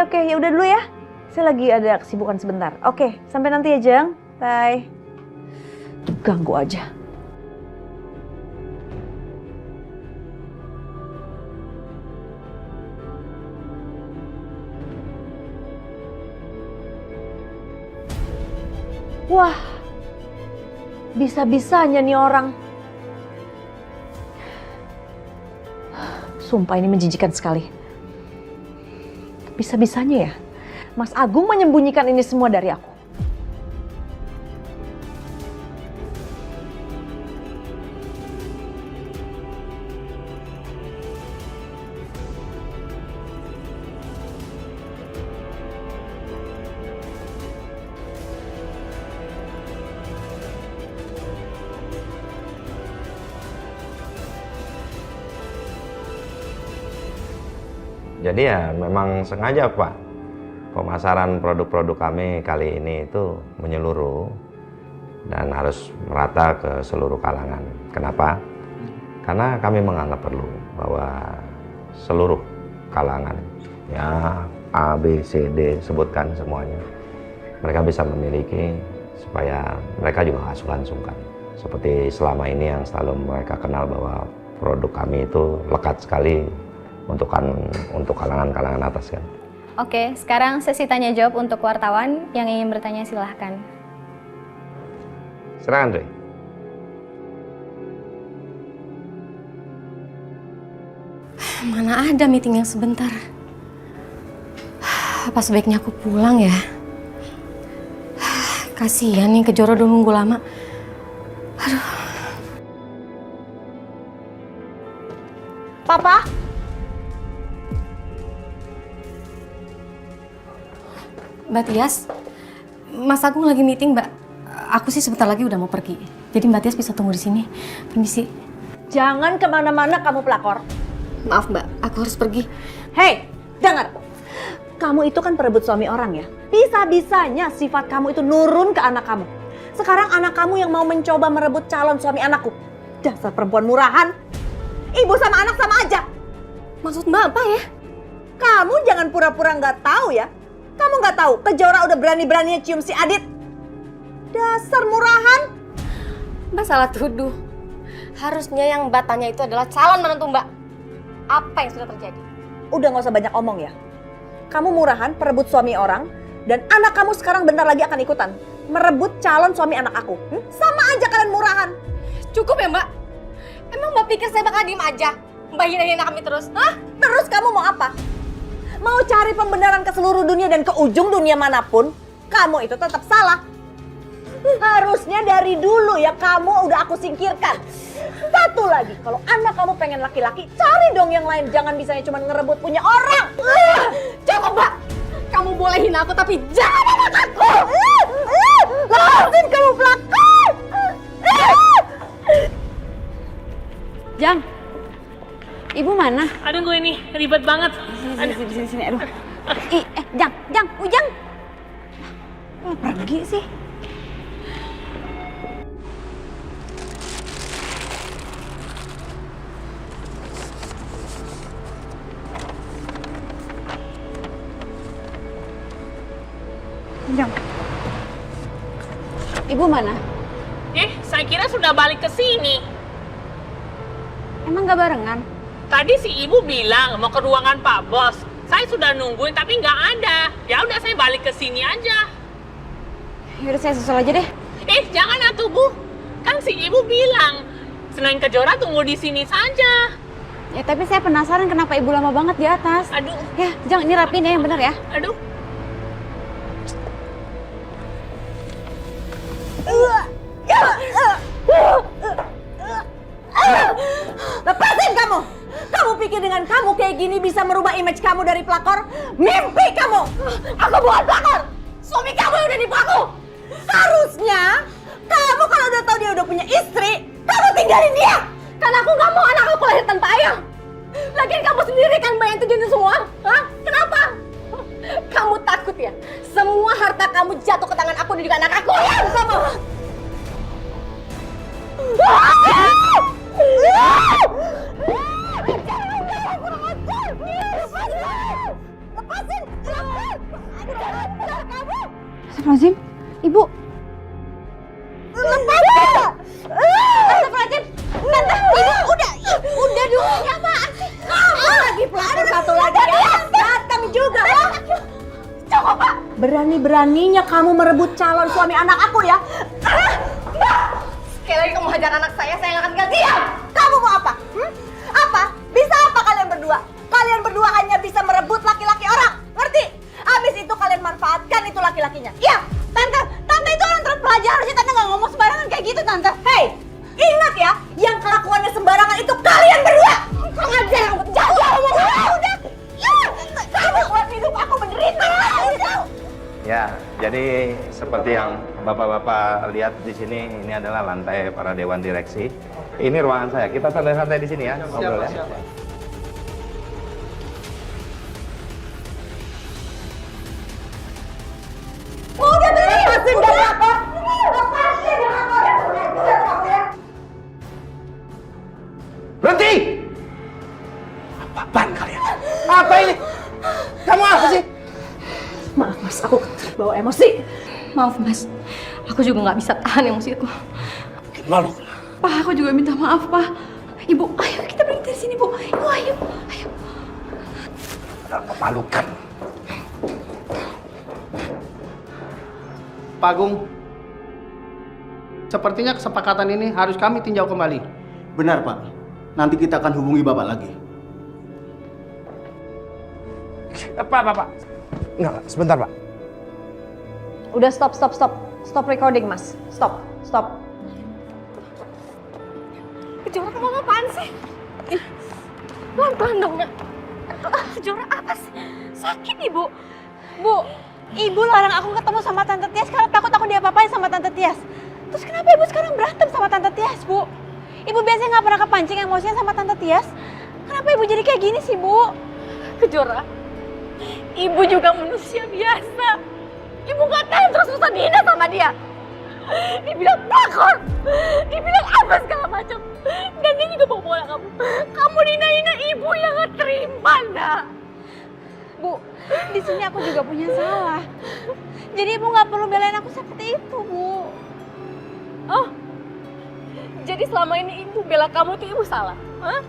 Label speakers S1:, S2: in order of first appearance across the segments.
S1: oke. Ya udah dulu ya. Saya lagi ada kesibukan sebentar. Oke, sampai nanti ya, Jang. Bye. Ganggu aja. Wah, bisa-bisanya nih orang. Sumpah ini menjijikan sekali. Bisa-bisanya ya, Mas Agung menyembunyikan ini semua dari aku.
S2: Jadi ya memang sengaja Pak, pemasaran produk-produk kami kali ini itu menyeluruh dan harus merata ke seluruh kalangan. Kenapa? Karena kami menganggap perlu bahwa seluruh kalangan, ya A, B, C, D, sebutkan semuanya, mereka bisa memiliki supaya mereka juga nggak sungkan-sungkan. Seperti selama ini yang selalu mereka kenal bahwa produk kami itu lekat sekali untuk kalangan-kalangan atas kan.
S3: Oke, sekarang sesi tanya jawab untuk wartawan yang ingin bertanya silahkan.
S2: Silakan Dre.
S4: Mana ada meeting yang sebentar. Apa sebaiknya aku pulang ya? Kasihan nih Kejora udah nunggu lama. Aduh.
S1: Papa?
S4: Mbak Tias, Mas Agung lagi meeting, Mbak. Aku sih sebentar lagi udah mau pergi. Jadi Mbak Tias bisa tunggu di sini. Permisi.
S1: Jangan kemana-mana kamu pelakor.
S4: Maaf Mbak, aku harus pergi.
S1: Hei, dengar. Kamu itu kan perebut suami orang ya. Bisa-bisanya sifat kamu itu nurun ke anak kamu. Sekarang anak kamu yang mau mencoba merebut calon suami anakku. Dasar perempuan murahan. Ibu sama anak sama aja.
S4: Maksud Mbak apa ya?
S1: Kamu jangan pura-pura nggak tahu ya. Kamu nggak tahu Kejora udah berani-beraninya cium si Adit. Dasar murahan.
S4: Mbak salah tuduh. Harusnya yang Mbak tanya itu adalah calon menantu Mbak. Apa yang sudah terjadi?
S1: Udah nggak usah banyak omong ya. Kamu murahan, perebut suami orang, dan anak kamu sekarang bentar lagi akan ikutan merebut calon suami anak aku. Sama aja kalian murahan.
S4: Cukup ya Mbak? Emang Mbak pikir saya bakal diem aja? Mbak hina-hina kami terus? Hah?
S1: Terus kamu mau apa? Mau cari pembenaran ke seluruh dunia dan ke ujung dunia manapun? Kamu itu tetap salah. Harusnya dari dulu ya kamu udah aku singkirkan. Satu lagi, kalau anak kamu pengen laki-laki, cari dong yang lain. Jangan bisanya cuma ngerebut punya orang.
S4: Cukup Mbak! Kamu boleh hina aku tapi jangan anak aku!
S1: Lepasin kamu pelakor!
S5: Jang, Ibu mana?
S6: Aduh gue ini ribet banget.
S5: Sini, aduh. Jang, Ujang. Pergi sih. Jang. Ibu mana?
S6: Saya kira sudah balik ke sini.
S5: Emang gak barengan?
S6: Tadi si ibu bilang mau ke ruangan Pak Bos. Saya sudah nungguin tapi nggak ada. Ya udah saya balik ke sini aja.
S5: Yaudah saya susul aja deh.
S6: Jangan atuh Bu. Kan si ibu bilang Selain Kejora tunggu di sini saja.
S5: Ya tapi saya penasaran kenapa ibu lama banget di atas.
S6: Aduh.
S5: Ya, Jang, ini rapiin ya yang benar ya.
S6: Aduh.
S1: Lepasin kamu! Kamu pikir dengan kamu kayak gini bisa merubah image kamu dari pelakor? Mimpi kamu! Aku bukan pelakor! Suami kamu yang udah nipu aku! Harusnya kamu kalau udah tahu dia udah punya istri, kamu tinggalin dia! Karena aku gak mau anak aku lahir tanpa ayah! Lagian kamu sendiri kan bayang terjadi semua? Hah? Kenapa? Kamu takut ya? Semua harta kamu jatuh ke tangan aku dan juga anak aku. Diam kamu! Lepasin! Lepasin!
S5: Astagfirullahaladzim, Ibu.
S1: Astagfirullahaladzim. Tante, Ibu udah dulu. Ya apaan sih? Kamu lagi pelakor satu lagi ya. Datang juga loh. Cukup, Pak. Berani-beraninya kamu merebut calon suami anak aku ya. Sekali lagi kamu hajar anak saya nggak akan ganti. Diam! Kamu mau apa? Apa? Bisa apa kalian berdua? Kalian berdua hanya bisa merebut laki-laki orang. Ngerti? Abis itu kalian manfaatkan itu laki-lakinya. Iya, Tante itu orang terpelajar. Harusnya Tante nggak ngomong sembarangan kayak gitu, Tante. Hei, ingat ya, yang kelakuannya sembarangan itu kalian berdua. Sengaja, jaga ngomong gue. Udah. Kamu buat hidup aku menderita.
S2: Ya, jadi seperti yang Bapak-bapak lihat di sini, ini adalah lantai para dewan direksi. Ini ruangan saya. Kita santai-santai di sini ya, ngobrol ya.
S1: Udah lepasin dari aku. Lepasin dari aku.
S2: Berhenti! Apaan kalian? Apa ini? Kamu apa sih?
S1: Maaf Mas, aku terbawa emosi.
S4: Maaf Mas, aku juga nggak bisa tahan emosiku.
S2: Malu.
S5: Pak, aku juga minta maaf, Pak. Ibu, ayo kita pergi dari sini, Bu. Ibu, ayo.
S2: Memalukan.
S7: Pak Agung, sepertinya kesepakatan ini harus kami tinjau kembali.
S8: Benar Pak, nanti kita akan hubungi Bapak lagi.
S2: Pak. Enggak, sebentar Pak.
S1: Udah stop. Stop recording Mas. Stop.
S4: Kejora kamu apaan sih? Pelan-pelan dong, Nak. Kejora apa sih? Sakit, Ibu.
S5: Bu, Ibu larang aku ketemu sama Tante Tias karena takut aku diapa-apain sama Tante Tias. Terus kenapa Ibu sekarang berantem sama Tante Tias, Bu? Ibu biasanya nggak pernah kepancing emosinya sama Tante Tias. Kenapa Ibu jadi kayak gini sih, Bu?
S4: Kejora, Ibu juga manusia biasa. Ibu nggak tahu terus-terusan dihina sama dia. Dibilang pelakor, dibilang apa segala macam. Dan dia juga bawa kamu. Kamu dihina-hina Ibu yang nggak terima, Nak.
S5: Bu, di sini aku juga punya salah. Jadi Ibu nggak perlu belain aku seperti itu, Bu.
S4: Oh, jadi selama ini Ibu bela kamu tuh Ibu salah? Hah?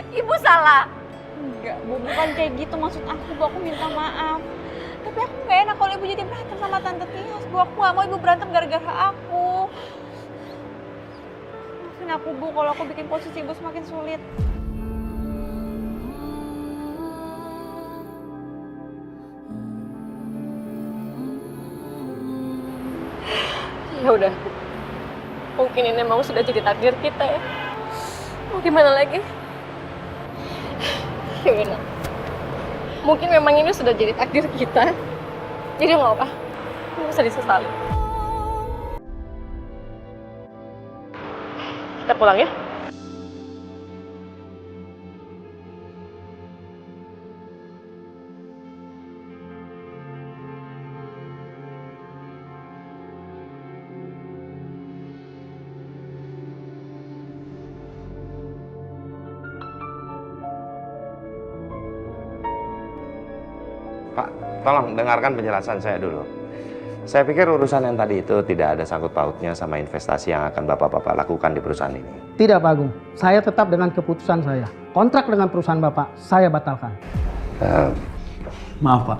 S4: Ibu salah?
S5: Enggak, Bu, bukan kayak gitu maksud aku, Bu. Aku minta maaf. Tapi aku nggak enak kalau Ibu jadi berantem sama Tante Tias, Bu. Aku nggak mau Ibu berantem gara-gara aku. Maafin aku, Bu, kalau aku bikin posisi Ibu semakin sulit.
S4: Ya udah, mungkin ini memang sudah jadi takdir kita ya. Mau gimana lagi? Ya benar. Mungkin memang ini sudah jadi takdir kita. Jadi nggak apa, nggak usah disesali. Kita pulang ya.
S2: Pak, tolong dengarkan penjelasan saya dulu. Saya pikir urusan yang tadi itu tidak ada sangkut pautnya sama investasi yang akan Bapak-Bapak lakukan di perusahaan ini.
S7: Tidak Pak Agung, saya tetap dengan keputusan saya. Kontrak dengan perusahaan Bapak, saya batalkan.
S8: Maaf Pak,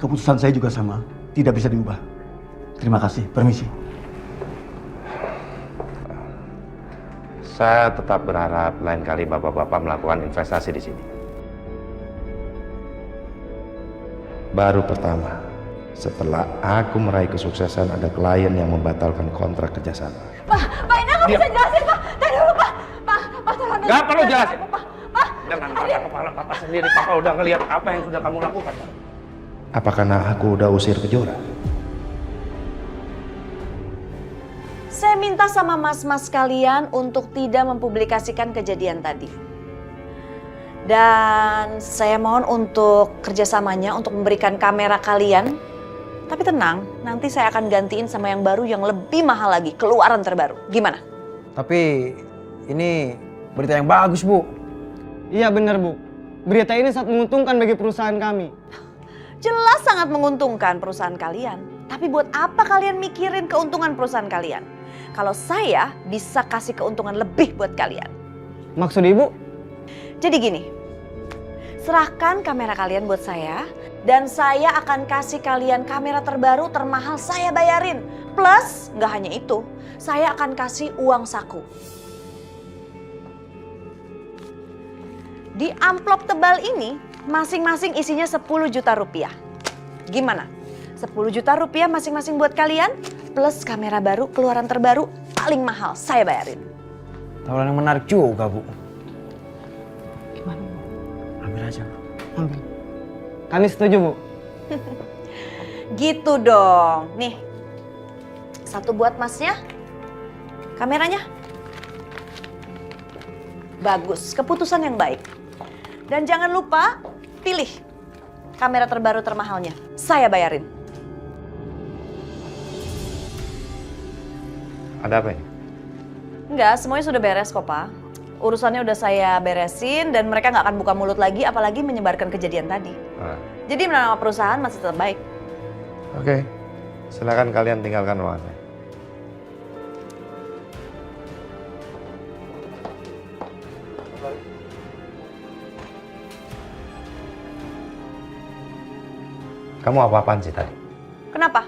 S8: keputusan saya juga sama, tidak bisa diubah. Terima kasih, permisi.
S2: Saya tetap berharap lain kali Bapak-Bapak melakukan investasi di sini. Baru pertama, setelah aku meraih kesuksesan, ada klien yang membatalkan kontrak kerjasama.
S1: Pak, ini aku bisa jelasin, Pak. Tadi dulu, Pak, tolong.
S2: Gak perlu jelasin.
S1: Pak.
S2: Dengan mata kepala Papa sendiri, Papa udah ngelihat apa yang sudah kamu lakukan. Apa karena aku udah usir Kejora?
S1: Saya minta sama mas-mas kalian untuk tidak mempublikasikan kejadian tadi. Dan saya mohon untuk kerjasamanya untuk memberikan kamera kalian. Tapi tenang, nanti saya akan gantiin sama yang baru yang lebih mahal lagi, keluaran terbaru. Gimana?
S9: Tapi ini berita yang bagus, Bu. Iya benar, Bu. Berita ini sangat menguntungkan bagi perusahaan kami.
S1: Jelas sangat menguntungkan perusahaan kalian. Tapi buat apa kalian mikirin keuntungan perusahaan kalian? Kalau saya bisa kasih keuntungan lebih buat kalian.
S9: Maksud ibu?
S1: Jadi gini, serahkan kamera kalian buat saya. Dan saya akan kasih kalian kamera terbaru termahal saya bayarin. Plus, gak hanya itu, saya akan kasih uang saku. Di amplop tebal ini, masing-masing isinya 10 juta rupiah. Gimana? 10 juta rupiah masing-masing buat kalian, plus kamera baru, keluaran terbaru, paling mahal, saya bayarin.
S9: Tawaran yang menarik juga, Bu.
S7: Gimana?
S9: Ambil aja, Bu.
S7: Ambil.
S9: Kami setuju, Bu.
S1: Gitu dong. Nih, satu buat masnya, kameranya. Bagus, keputusan yang baik. Dan jangan lupa, pilih kamera terbaru termahalnya. Saya bayarin.
S2: Ada apa ini?
S1: Enggak, semuanya sudah beres kok, Pak. Urusannya udah saya beresin dan mereka nggak akan buka mulut lagi, apalagi menyebarkan kejadian tadi. Jadi nama perusahaan masih tetap baik.
S2: Oke, silakan kalian tinggalkan ruangan saya. Kamu apa-apaan sih tadi?
S1: Kenapa?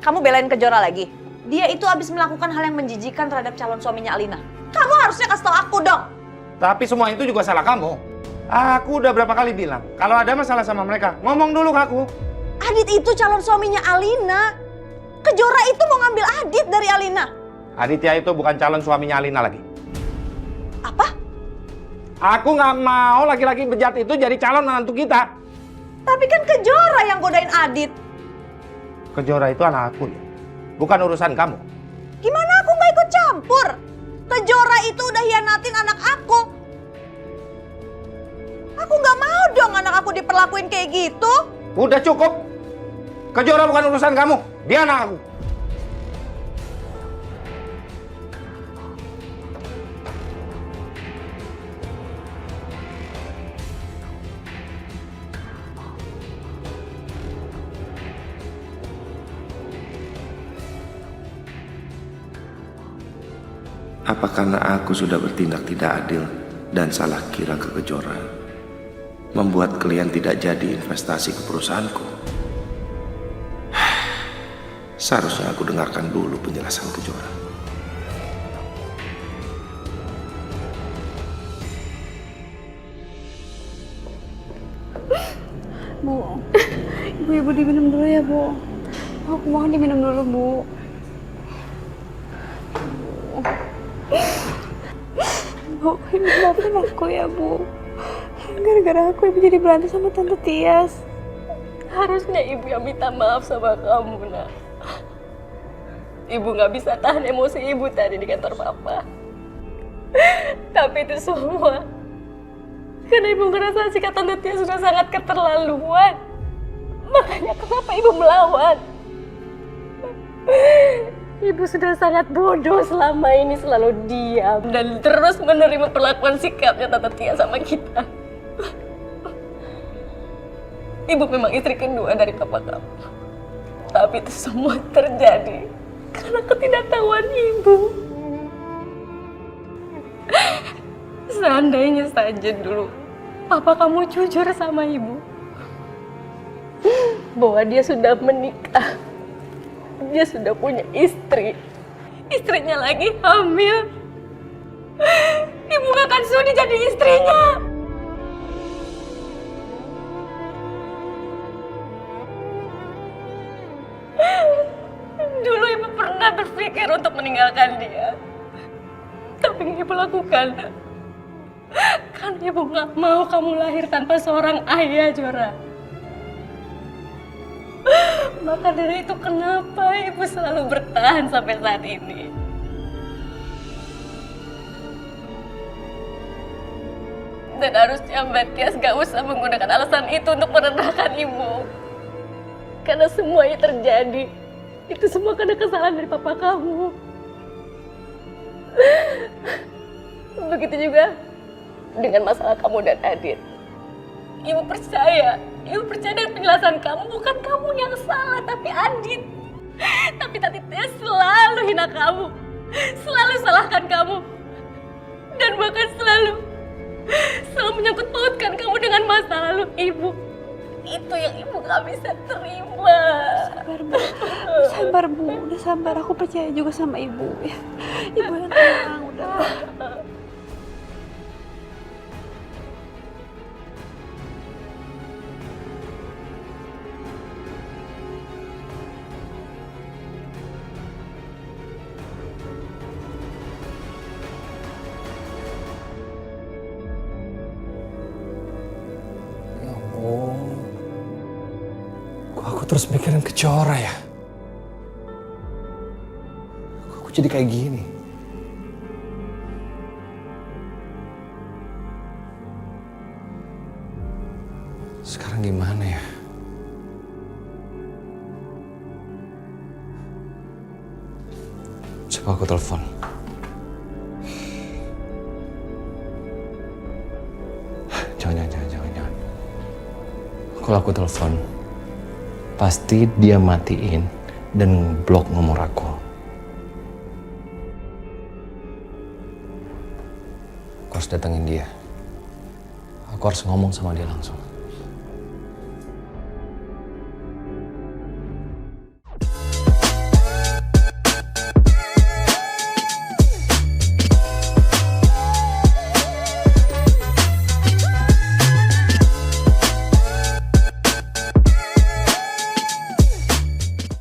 S1: Kamu belain Kejora lagi? Dia itu habis melakukan hal yang menjijikan terhadap calon suaminya Alina. Kamu harusnya kasih tau aku dong.
S2: Tapi semua itu juga salah kamu. Aku udah berapa kali bilang, kalau ada masalah sama mereka, ngomong dulu ke aku.
S1: Adit itu calon suaminya Alina. Kejora itu mau ngambil Adit dari Alina.
S2: Aditya itu bukan calon suaminya Alina lagi.
S1: Apa?
S2: Aku nggak mau laki-laki bejat itu jadi calon menantu kita.
S1: Tapi kan Kejora yang godain Adit.
S2: Kejora itu anak aku, ya. Bukan urusan kamu.
S1: Gimana aku nggak ikut campur? Kejora itu udah hianatin anak aku. Aku nggak mau dong anak aku diperlakuin kayak gitu.
S2: Udah cukup. Kejora bukan urusan kamu. Dia anak aku.
S10: Apa karena aku sudah bertindak tidak adil dan salah kira ke Kejora, membuat kalian tidak jadi investasi ke perusahaanku? Seharusnya aku dengarkan dulu penjelasan Kejora.
S5: Bu, ibu diminum dulu ya, Bu. Aku mohon diminum dulu, Bu. Bu, ibu maafin aku ya, Bu. Gara-gara aku ibu jadi berantem sama Tante Tias.
S4: Harusnya ibu yang minta maaf sama kamu, nak. Ibu gak bisa tahan emosi ibu tadi di kantor papa. Tapi itu semua karena ibu ngerasa sikap Tante Tias sudah sangat keterlaluan. Makanya kenapa ibu melawan? Ibu sudah sangat bodoh selama ini, selalu diam dan terus menerima perlakuan sikapnya Tante Tia sama kita. Ibu memang istri kedua dari papa kamu. Tapi itu semua terjadi karena ketidaktahuan ibu. Seandainya saja dulu papa kamu jujur sama ibu bahwa dia sudah menikah, dia sudah punya istri, istrinya lagi hamil, ibu gak akan sudi jadi istrinya. Dulu ibu pernah berpikir untuk meninggalkan dia, tapi yang ibu lakukan karena ibu gak mau kamu lahir tanpa seorang ayah, Jora. Maka dari itu kenapa ibu selalu bertahan sampai saat ini. Dan harusnya Mbak Tias gak usah menggunakan alasan itu untuk merendahkan ibu. Karena semuanya terjadi, itu semua karena kesalahan dari papa kamu. Begitu juga dengan masalah kamu dan Adit. Ibu percaya Ibu percaya dengan penjelasan kamu, bukan kamu yang salah, tapi Adit. Tapi Tante Tias selalu hina kamu, selalu salahkan kamu, dan bahkan selalu menyangkut pautkan kamu dengan masa lalu ibu. Itu yang ibu gak bisa terima.
S5: Sabar bu, udah sabar. Aku percaya juga sama ibu ya. Ibu yang tenang, udah.
S9: Kok aku terus mikirin Kejora ya? Kok aku jadi kayak gini? Sekarang gimana ya? Coba aku telepon. Jangan. Kalau aku telepon, pasti dia matiin dan blok nomor aku. Aku harus datengin dia. Aku harus ngomong sama dia langsung.